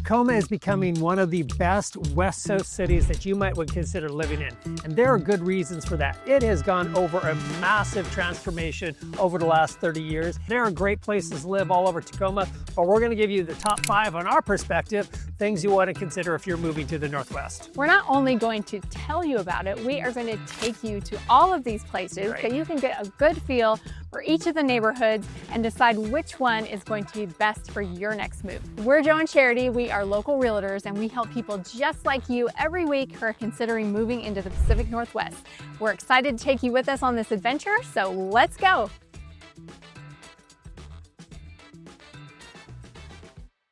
Tacoma is becoming one of the best West Coast cities that you might would consider living in. And there are good reasons for that. It has gone over a massive transformation over the last 30 years. There are great places to live all over Tacoma, but we're going to give you the top 5 on our perspective, things you want to consider if you're moving to the Northwest. We're not only going to tell you about it, we are going to take you to all of these places so you can get a good feel for each of the neighborhoods and decide which one is going to be best for your next move. We're Joe and Charity. We are local realtors and we help people just like you every week who are considering moving into the Pacific Northwest. We're excited to take you with us on this adventure, so let's go.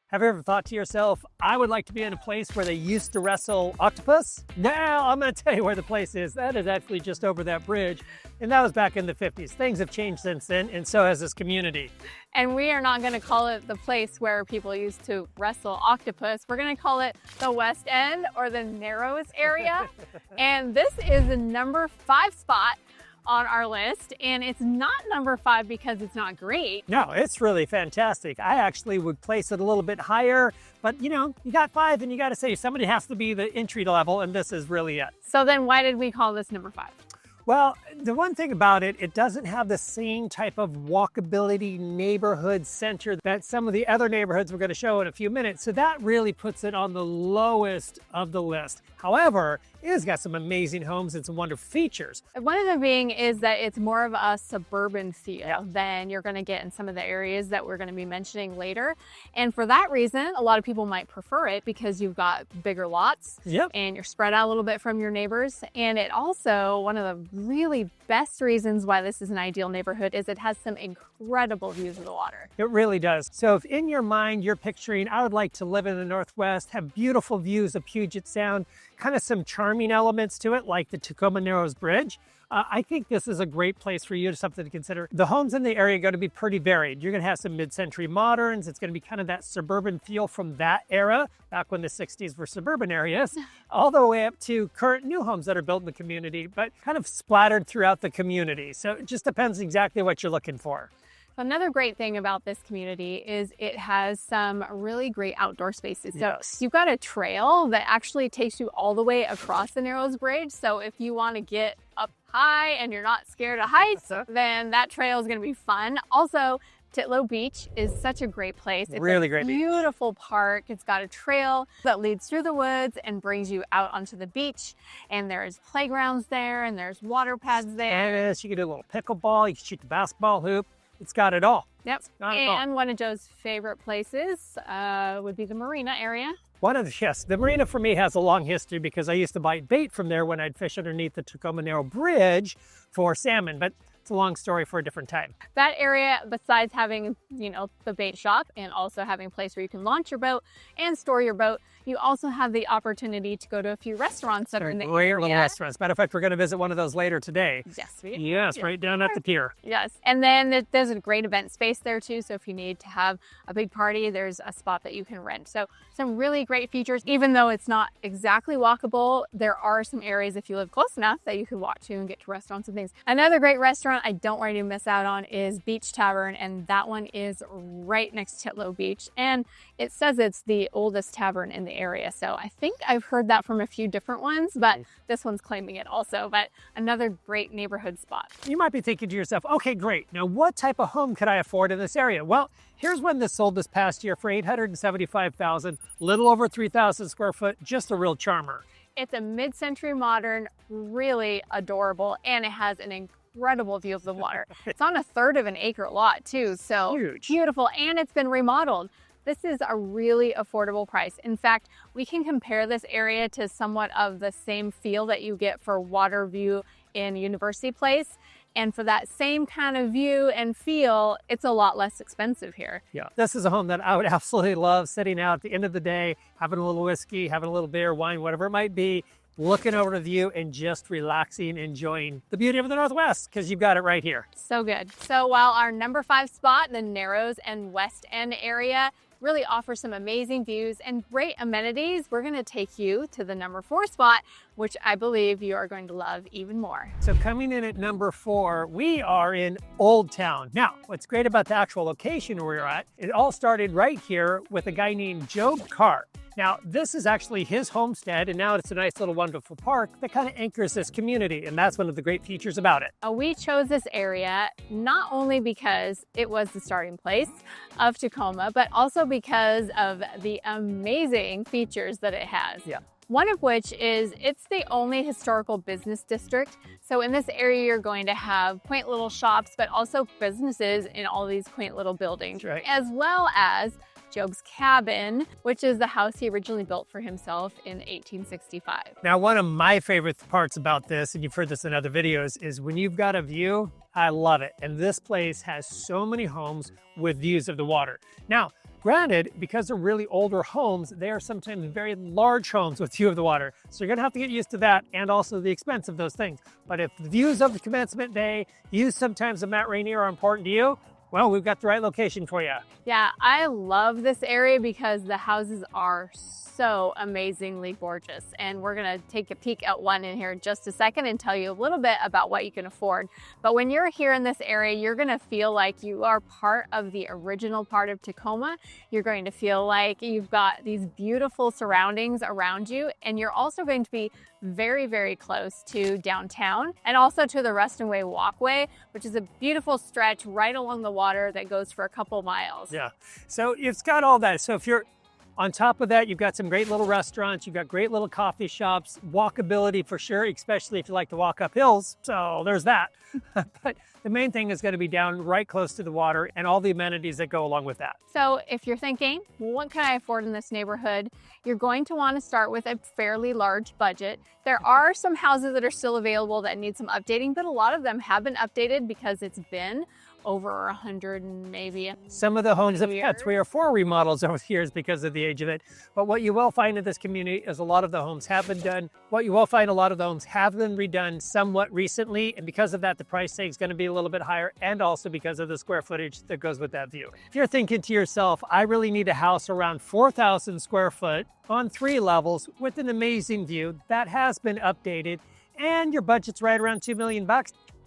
Have you ever thought to yourself, I would like to be in a place where they used to wrestle octopus? Now I'm going to tell you where the place is. That is actually just over that bridge, and that was back in the 50s. Things have changed since then, and so has this community. And we are not going to call it the place where people used to wrestle octopus. We're going to call it the West End or the Narrows area. And this is the number 5 spot on our list, and it's not number 5 because it's not great. No, it's really fantastic. I actually would place it a little bit higher, but you know, you got 5 and you got to say somebody has to be the entry level, and this is really it. So then why did we call this number 5? Well, the one thing about it, it doesn't have the same type of walkability neighborhood center that some of the other neighborhoods we're going to show in a few minutes. So that really puts it on the lowest of the list. However, it has got some amazing homes and some wonderful features. One of them being is that it's more of a suburban feel than you're going to get in some of the areas that we're going to be mentioning later. And for that reason, a lot of people might prefer it because you've got bigger lots and you're spread out a little bit from your neighbors. And it also, one of the really best reasons why this is an ideal neighborhood is it has some incredible views of the water. It really does. So if in your mind you're picturing, I would like to live in the Northwest, have beautiful views of Puget Sound, kind of some charming elements to it, like the Tacoma Narrows Bridge, I think this is a great place for you, something to consider. The homes in the area are going to be pretty varied. You're going to have some mid-century moderns. It's going to be kind of that suburban feel from that era, back when the 60s were suburban areas, all the way up to current new homes that are built in the community, but kind of splattered throughout the community. So it just depends exactly what you're looking for. Another great thing about this community is it has some really great outdoor spaces. So you've got a trail that actually takes you all the way across the Narrows Bridge. So if you want to get up high and you're not scared of heights, then that trail is going to be fun. Also, Titlow Beach is such a great place. It's really great, beautiful park. It's got a trail that leads through the woods and brings you out onto the beach. And there's playgrounds there and there's water pads there. And you can do a little pickleball. You can shoot the basketball hoop. It's got it all. Yep. And one of Joe's favorite places would be the marina area. Yes, the marina for me has a long history because I used to buy bait from there when I'd fish underneath the Tacoma Narrow Bridge for salmon, but it's a long story for a different time. That area, besides having, you know, the bait shop and also having a place where you can launch your boat and store your boat, you also have the opportunity to go to a few restaurants that are in the area. Little restaurants. Matter of fact, we're going to visit one of those later today. Yes, right down at the pier. Yes, and then there's a great event space there too. So if you need to have a big party, there's a spot that you can rent. So some really great features. Even though it's not exactly walkable, there are some areas if you live close enough that you could walk to and get to restaurants and things. Another great restaurant I don't want you to miss out on is Beach Tavern, and that one is right next to Titlow Beach. And it says it's the oldest tavern in the area. So I think I've heard that from a few different ones, but this one's claiming it also. But another great neighborhood spot. You might be thinking to yourself, okay, great. Now what type of home could I afford in this area? Well, here's one that sold this past year for $875,000, little over 3,000 square foot, just a real charmer. It's a mid-century modern, really adorable, and it has an incredible view of the water. It's on 1/3 of an acre lot too, so huge, beautiful, and it's been remodeled. This is a really affordable price. In fact, we can compare this area to somewhat of the same feel that you get for water view in University Place. And for that same kind of view and feel, it's a lot less expensive here. Yeah, this is a home that I would absolutely love sitting out at the end of the day, having a little whiskey, having a little beer, wine, whatever it might be, looking over the view and just relaxing, enjoying the beauty of the Northwest, because you've got it right here. So good. So while our number 5 spot, the Narrows and West End area, really offers some amazing views and great amenities, we're going to take you to the number 4 spot, which I believe you are going to love even more. So coming in at number 4, we are in Old Town. Now, what's great about the actual location where we're at, it all started right here with a guy named Joe Carr. Now, this is actually his homestead, and now it's a nice little wonderful park that kind of anchors this community, and that's one of the great features about it. We chose this area not only because it was the starting place of Tacoma, but also because of the amazing features that it has. Yeah. One of which is it's the only historical business district. So in this area, you're going to have quaint little shops, but also businesses in all these quaint little buildings, right, as well as Job's cabin, which is the house he originally built for himself in 1865. Now, one of my favorite parts about this, and you've heard this in other videos, is when you've got a view, I love it. And this place has so many homes with views of the water. Now, granted, because they're really older homes, they are sometimes very large homes with view of the water. So you're gonna have to get used to that and also the expense of those things. But if the views of the commencement day, views sometimes of Mount Rainier are important to you, well, we've got the right location for you. Yeah, I love this area because the houses are so amazingly gorgeous. And we're gonna take a peek at one in here in just a second and tell you a little bit about what you can afford. But when you're here in this area, you're gonna feel like you are part of the original part of Tacoma. You're going to feel like you've got these beautiful surroundings around you. And you're also going to be very, very close to downtown and also to the Reston Way walkway, which is a beautiful stretch right along the water that goes for a couple miles. Yeah, so it's got all that. So if you're on top of that, you've got some great little restaurants, you've got great little coffee shops, walkability for sure, especially if you like to walk up hills. So there's that. But the main thing is going to be down right close to the water and all the amenities that go along with that. So if you're thinking, well, what can I afford in this neighborhood? You're going to want to start with a fairly large budget. There are some houses that are still available that need some updating, but a lot of them have been updated because it's been over 100 and maybe some of the homes have had 3 or 4 remodels over the years because of the age of it. But what you will find in this community is a lot of the homes have been done. What you will find, a lot of the homes have been redone somewhat recently. And because of that, the price tag is going to be a little bit higher, and also because of the square footage that goes with that view. If you're thinking to yourself, I really need a house around 4,000 square foot on 3 levels with an amazing view, that has been updated, and your budget's right around $2 million,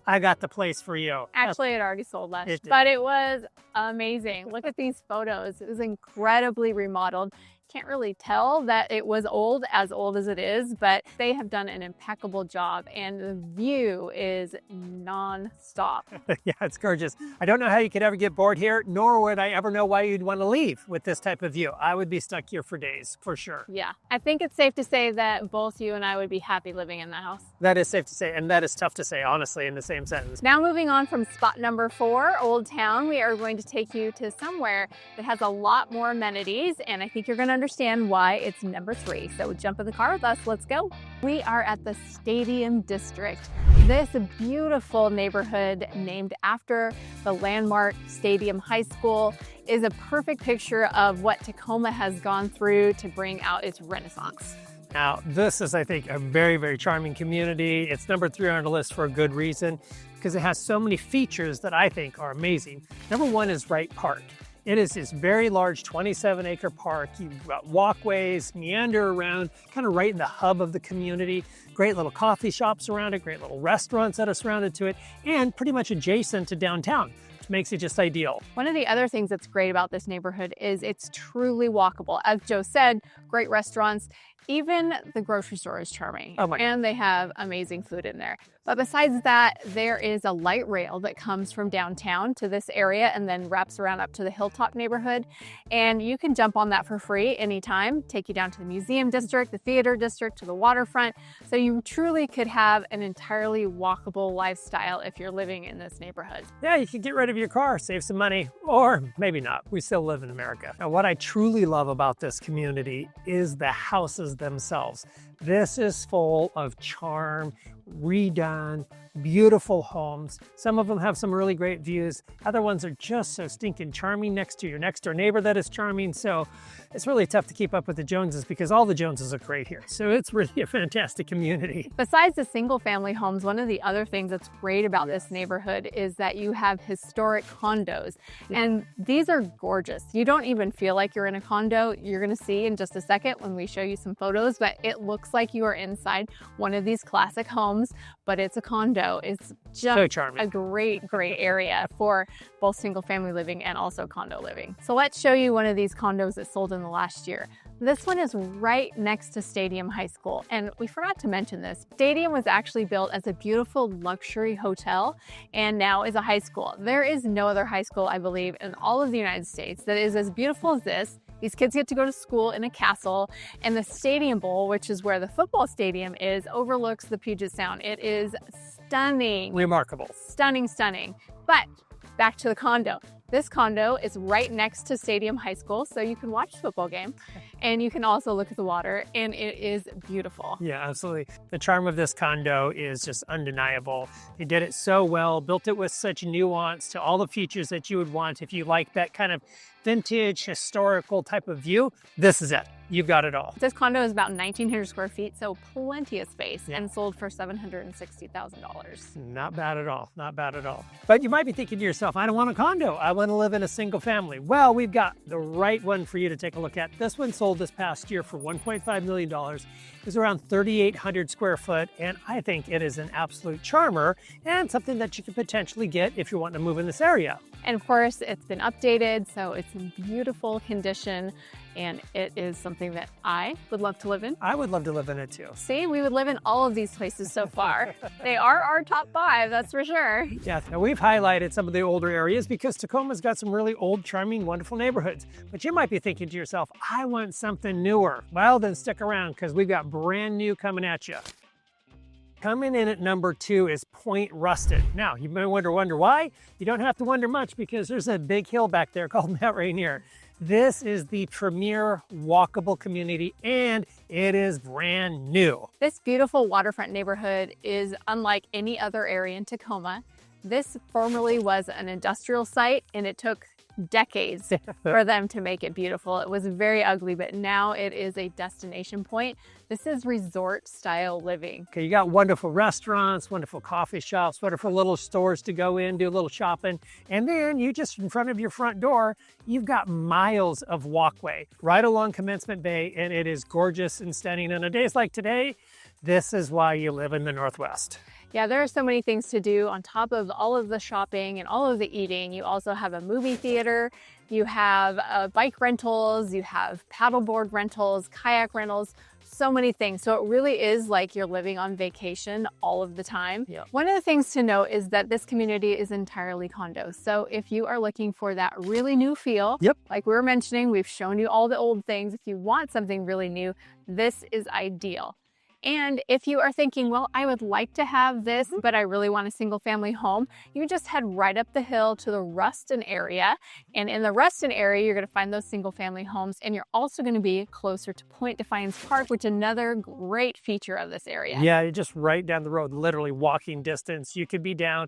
I got the place for you. Actually, it already sold last year, but it was amazing. Look at these photos. It was incredibly remodeled. Can't really tell that it was old as it is, but they have done an impeccable job, and the view is non-stop. Yeah, it's gorgeous. I don't know how you could ever get bored here, nor would I ever know why you'd want to leave with this type of view. I would be stuck here for days, for sure. Yeah, I think it's safe to say that both you and I would be happy living in the house. That is safe to say, and that is tough to say, honestly, in the same sentence. Now moving on from spot number 4, Old Town, we are going to take you to somewhere that has a lot more amenities, and I think you're going to understand why it's number 3. So jump in the car with us, let's go. We are at the Stadium District. This beautiful neighborhood named after the landmark Stadium High School is a perfect picture of what Tacoma has gone through to bring out its renaissance. Now, this is, I think, a very, very charming community. It's number 3 on the list for a good reason, because it has so many features that I think are amazing. Number 1 is Wright Park. It is this very large 27-acre park. You've got walkways, meander around, kind of right in the hub of the community. Great little coffee shops around it, great little restaurants that are surrounded to it, and pretty much adjacent to downtown, which makes it just ideal. One of the other things that's great about this neighborhood is it's truly walkable. As Joe said, great restaurants. Even the grocery store is charming, and they have amazing food in there. But besides that, there is a light rail that comes from downtown to this area and then wraps around up to the Hilltop neighborhood. And you can jump on that for free anytime, take you down to the museum district, the theater district, to the waterfront. So you truly could have an entirely walkable lifestyle if you're living in this neighborhood. Yeah, you could get rid of your car, save some money, or maybe not. We still live in America. Now, what I truly love about this community is the houses themselves. This is full of charm, redone, beautiful homes. Some of them have some really great views. Other ones are just so stinking charming next to your next door neighbor that is charming. So it's really tough to keep up with the Joneses because all the Joneses are great here. So it's really a fantastic community. Besides the single family homes, one of the other things that's great about this neighborhood is that you have historic condos. And these are gorgeous. You don't even feel like you're in a condo. You're gonna see in just a second when we show you some photos, but it looks like you are inside one of these classic homes, but it's a condo. It's just so charming. A great area for both single family living and also condo living. So let's show you one of these condos that sold in the last year. This one is right next to Stadium High School. And we forgot to mention this. Stadium was actually built as a beautiful luxury hotel and now is a high school. There is no other high school, I believe, in all of the United States that is as beautiful as this. These kids get to go to school in a castle, and the Stadium Bowl, which is where the football stadium is, overlooks the Puget Sound. It is stunning. Remarkable. Stunning, stunning. But back to the condo. This condo is right next to Stadium High School, so you can watch the football game and you can also look at the water, and it is beautiful. Yeah, absolutely. The charm of this condo is just undeniable. They did it so well, built it with such nuance to all the features that you would want if you like that kind of vintage, historical type of view. This is it. You've got it all. This condo is about 1,900 square feet, so plenty of space, and sold for $760,000. Not bad at all. Not bad at all. But you might be thinking to yourself, I don't want a condo. I want to live in a single family. Well, we've got the right one for you to take a look at. This one sold this past year for $1.5 million. It's around 3,800 square foot, and I think it is an absolute charmer and something that you could potentially get if you're wanting to move in this area. And of course, it's been updated, so it's in beautiful condition, and it is something that I would love to live in. I would love to live in it too. See, we would live in all of these places so far. They are our top 5, that's for sure. Yeah, now we've highlighted some of the older areas because Tacoma's got some really old, charming, wonderful neighborhoods. But you might be thinking to yourself, I want something newer. Well, then stick around because we've got brand new coming at you. Coming in at number 2 is Point Rusted. Now, you may wonder why? You don't have to wonder much because there's a big hill back there called Mount Rainier. This is the premier walkable community, and it is brand new. This beautiful waterfront neighborhood is unlike any other area in Tacoma. This formerly was an industrial site, and it took decades for them to make it beautiful. It was very ugly, but now it is a destination point. This is resort style living. Okay, you got wonderful restaurants, wonderful coffee shops, wonderful little stores to go in, do a little shopping. And then you just in front of your front door, you've got miles of walkway right along Commencement Bay, and it is gorgeous and stunning. And on days like today, this is why you live in the Northwest. Yeah, there are so many things to do on top of all of the shopping and all of the eating. You also have a movie theater, you have bike rentals, you have paddleboard rentals, kayak rentals, so many things. So it really is like you're living on vacation all of the time. Yep. One of the things to note is that this community is entirely condos. So if you are looking for that really new feel, like we were mentioning, we've shown you all the old things. If you want something really new, this is ideal. And if you are thinking, well, I would like to have this, but I really want a single family home, you just head right up the hill to the Ruston area. And in the Ruston area, you're going to find those single family homes. And you're also going to be closer to Point Defiance Park, which is another great feature of this area. Yeah, you're just right down the road, literally walking distance. You could be down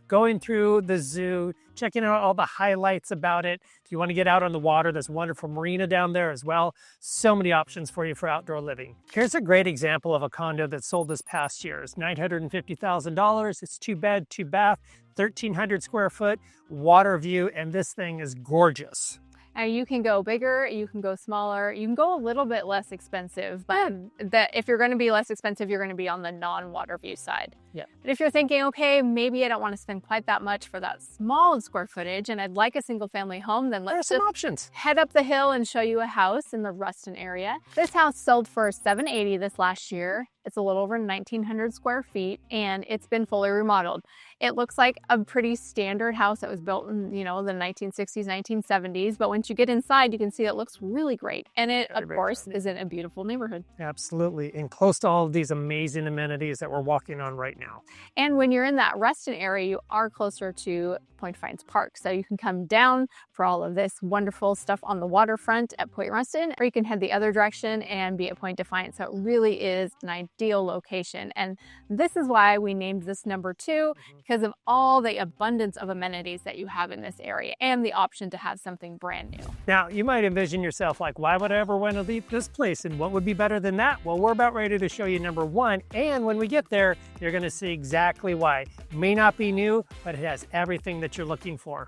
going through the zoo, checking out all the highlights about it. If you want to get out on the water, there's a wonderful marina down there as well. So many options for you for outdoor living. Here's a great example of a condo that sold this past year. It's $950,000. It's 2 bed, 2 bath, 1,300 square foot, water view, and this thing is gorgeous. You can go bigger, you can go smaller, you can go a little bit less expensive, but if you're going to be less expensive, you're going to be on the non-water view side. Yeah. But if you're thinking, okay, maybe I don't want to spend quite that much for that small square footage and I'd like a single family home, then let's some options. Head up the hill and show you a house in the Ruston area. This house sold for $780,000 this last year. It's a little over 1,900 square feet, and it's been fully remodeled. It looks like a pretty standard house that was built in, the 1960s, 1970s. But once you get inside, you can see it looks really great. And it, of course, is in a beautiful neighborhood. Absolutely. And close to all of these amazing amenities that we're walking on right now. And when you're in that Ruston area, you are closer to Point Defiance Park. So you can come down for all of this wonderful stuff on the waterfront at Point Ruston, or you can head the other direction and be at Point Defiance. So it really is an ideal location. And this is why we named this number 2, because of all the abundance of amenities that you have in this area and the option to have something brand new. Now, you might envision yourself like, why would I ever want to leave this place? And what would be better than that? Well, we're about ready to show you number 1. And when we get there, you're going to see exactly why. It may not be new, but it has everything that you're looking for.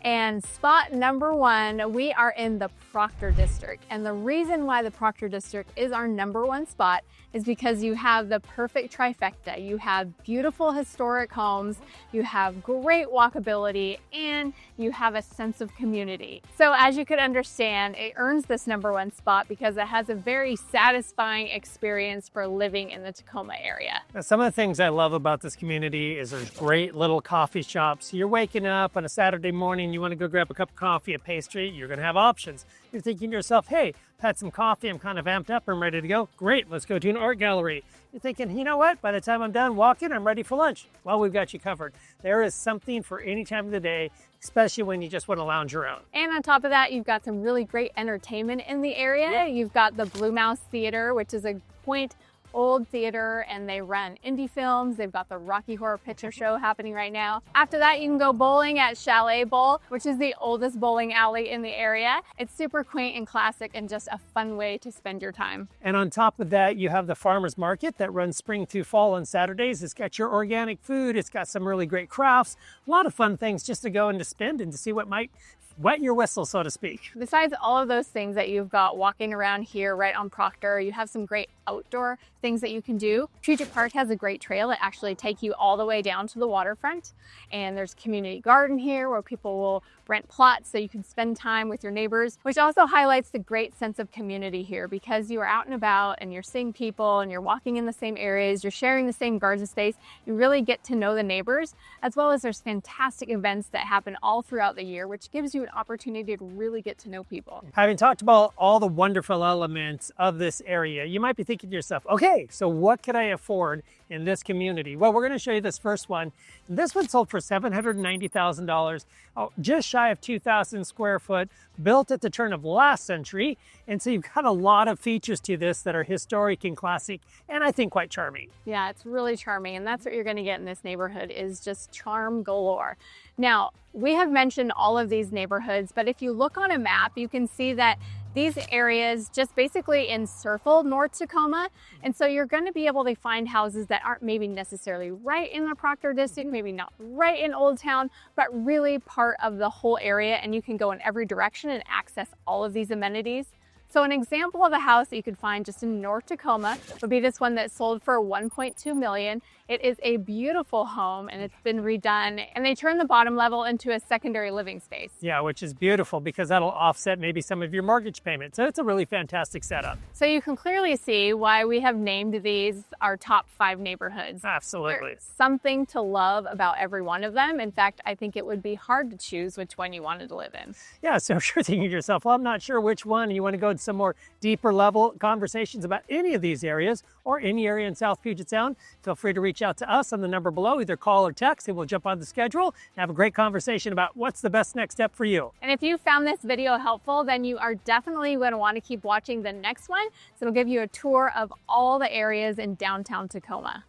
And spot number one, we are in the Proctor District. And the reason why the Proctor District is our number one spot is because you have the perfect trifecta. You have beautiful historic homes, you have great walkability, and you have a sense of community. So as you could understand, it earns this number one spot because it has a very satisfying experience for living in the Tacoma area. Now, some of the things I love about this community is there's great little coffee shops. You're waking up on a Saturday morning, you want to go grab a cup of coffee, a pastry, you're going to have options. You're thinking to yourself, hey, I've had some coffee, I'm kind of amped up, I'm ready to go. Great, let's go to an art gallery. You're thinking, you know what, by the time I'm done walking, I'm ready for lunch. Well, we've got you covered. There is something for any time of the day, especially when you just want to lounge around. And on top of that, you've got some really great entertainment in the area. Yeah. You've got the Blue Mouse Theater, which is a old theater, and they run indie films. They've got the Rocky Horror Picture Show happening right now. After that, you can go bowling at Chalet Bowl, which is the oldest bowling alley in the area. It's super quaint and classic and just a fun way to spend your time. And on top of that, you have the farmers market that runs spring through fall on Saturdays. It's got your organic food. It's got some really great crafts. A lot of fun things just to go and to spend and to see what might wet your whistle, so to speak. Besides all of those things that you've got walking around here right on Proctor, you have some great outdoor things that you can do. Puget Park has a great trail that actually take you all the way down to the waterfront. And there's a community garden here where people will rent plots so you can spend time with your neighbors, which also highlights the great sense of community here because you are out and about and you're seeing people and you're walking in the same areas, you're sharing the same garden space. You really get to know the neighbors, as well as there's fantastic events that happen all throughout the year, which gives you an opportunity to really get to know people. Having talked about all the wonderful elements of this area, you might be thinking to yourself, okay, so what could I afford in this community? Well, we're going to show you this first one. This one sold for $790,000, just shy of 2,000 square foot, built at the turn of last century. And so you've got a lot of features to this that are historic and classic, and I think quite charming. Yeah, it's really charming, and that's what you're going to get in this neighborhood is just charm galore. Now, we have mentioned all of these neighborhoods, but if you look on a map, you can see that these areas just basically encircle North Tacoma. And so you're going to be able to find houses that aren't maybe necessarily right in the Proctor District, maybe not right in Old Town, but really part of the whole area. And you can go in every direction and access all of these amenities. So an example of a house that you could find just in North Tacoma would be this one that sold for $1.2 million. It is a beautiful home and it's been redone, and they turned the bottom level into a secondary living space. Yeah, which is beautiful because that'll offset maybe some of your mortgage payment. So it's a really fantastic setup. So you can clearly see why we have named these our top 5 neighborhoods. Absolutely. There's something to love about every one of them. In fact, I think it would be hard to choose which one you wanted to live in. Yeah, so if you're thinking to yourself, well, I'm not sure which one, and you want to go into some more deeper level conversations about any of these areas or any area in South Puget Sound, feel free to reach out to us on the number below, either call or text, and we'll jump on the schedule and have a great conversation about what's the best next step for you. And if you found this video helpful, then you are definitely going to want to keep watching the next one. So it'll give you a tour of all the areas in downtown Tacoma.